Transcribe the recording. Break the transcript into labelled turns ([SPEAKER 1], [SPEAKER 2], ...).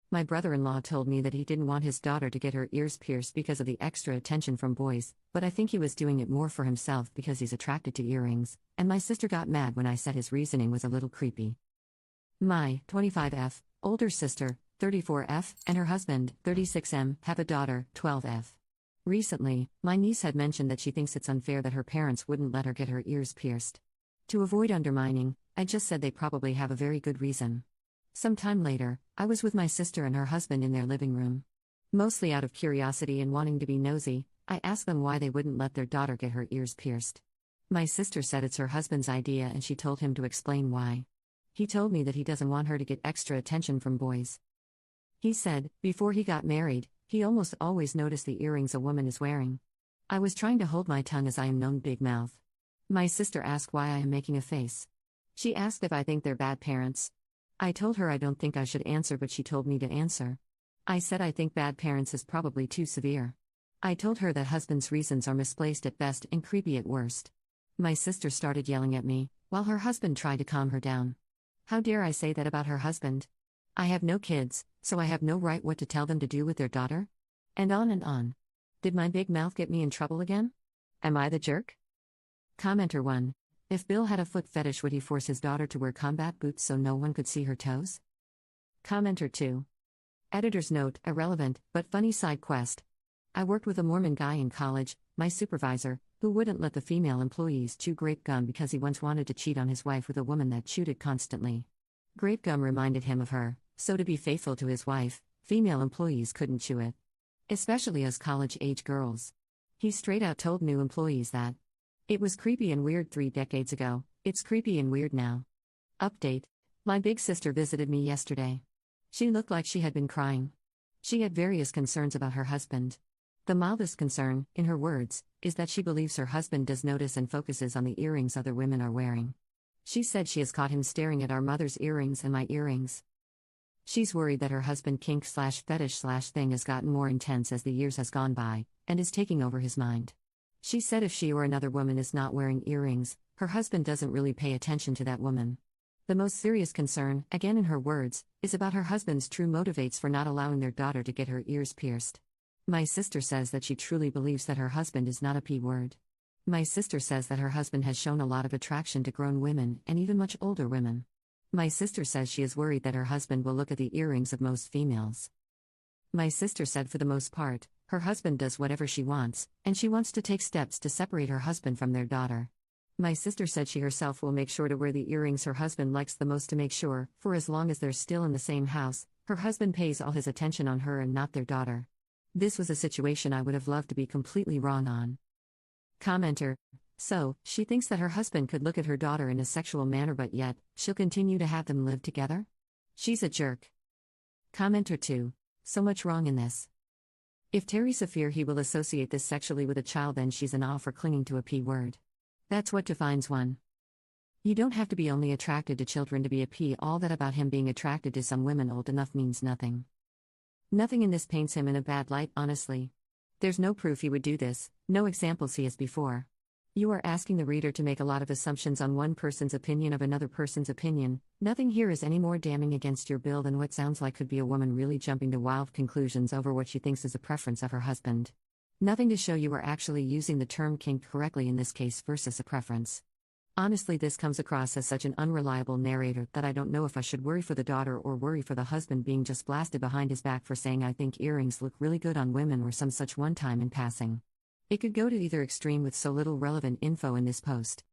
[SPEAKER 1] My brother-in-law told me that he didn't want his daughter to get her ears pierced because of the extra attention from boys, but I think he was doing it more for himself because he's attracted to earrings, and my sister got mad when I said his reasoning was a little creepy. My 25F, older sister, 34F, and her husband, 36M, have a daughter, 12F. Recently, my niece had mentioned that she thinks it's unfair that her parents wouldn't let her get her ears pierced. To avoid undermining, I just said they probably have a very good reason. Some time later, I was with my sister and her husband in their living room. Mostly out of curiosity and wanting to be nosy, I asked them why they wouldn't let their daughter get her ears pierced. My sister said it's her husband's idea and she told him to explain why. He told me that he doesn't want her to get extra attention from boys. He said, before he got married, he almost always noticed the earrings a woman is wearing. I was trying to hold my tongue as I am known big mouth. My sister asked why I am making a face. She asked if I think they're bad parents. I told her I don't think I should answer, but she told me to answer. I said I think bad parents is probably too severe. I told her that husband's reasons are misplaced at best and creepy at worst. My sister started yelling at me, while her husband tried to calm her down. How dare I say that about her husband? I have no kids, so I have no right what to tell them to do with their daughter? And on and on. Did my big mouth get me in trouble again? Am I the jerk? Commenter 1. If Bill had a foot fetish, would he force his daughter to wear combat boots so no one could see her toes? Commenter 2. Editor's note, irrelevant, but funny side quest. I worked with a Mormon guy in college, my supervisor, who wouldn't let the female employees chew grape gum because he once wanted to cheat on his wife with a woman that chewed it constantly. Grape gum reminded him of her, so to be faithful to his wife, female employees couldn't chew it. Especially as college-age girls. He straight out told new employees that. It was creepy and weird 3 decades ago, it's creepy and weird now. Update. My big sister visited me yesterday. She looked like she had been crying. She had various concerns about her husband. The mildest concern, in her words, is that she believes her husband does notice and focuses on the earrings other women are wearing. She said she has caught him staring at our mother's earrings and my earrings. She's worried that her husband kink/fetish/thing has gotten more intense as the years has gone by, and is taking over his mind. She said if she or another woman is not wearing earrings, her husband doesn't really pay attention to that woman. The most serious concern, again in her words, is about her husband's true motivates for not allowing their daughter to get her ears pierced. My sister says that she truly believes that her husband is not a P-word. My sister says that her husband has shown a lot of attraction to grown women and even much older women. My sister says she is worried that her husband will look at the earrings of most females. My sister said for the most part, her husband does whatever she wants, and she wants to take steps to separate her husband from their daughter. My sister said she herself will make sure to wear the earrings her husband likes the most to make sure, for as long as they're still in the same house, her husband pays all his attention on her and not their daughter. This was a situation I would have loved to be completely wrong on. Commenter. So, she thinks that her husband could look at her daughter in a sexual manner, but yet, she'll continue to have them live together? She's a jerk. Commenter 2. So much wrong in this. If Teresa fear he will associate this sexually with a child, then she's an off for clinging to a P word. That's what defines one. You don't have to be only attracted to children to be a P. All that about him being attracted to some women old enough means nothing. Nothing in this paints him in a bad light, honestly. There's no proof he would do this, no examples he has before. You are asking the reader to make a lot of assumptions on one person's opinion of another person's opinion. Nothing here is any more damning against your bill than what sounds like could be a woman really jumping to wild conclusions over what she thinks is a preference of her husband. Nothing to show you are actually using the term kink correctly in this case versus a preference. Honestly, this comes across as such an unreliable narrator that I don't know if I should worry for the daughter or worry for the husband being just blasted behind his back for saying I think earrings look really good on women or some such one time in passing. It could go to either extreme with so little relevant info in this post.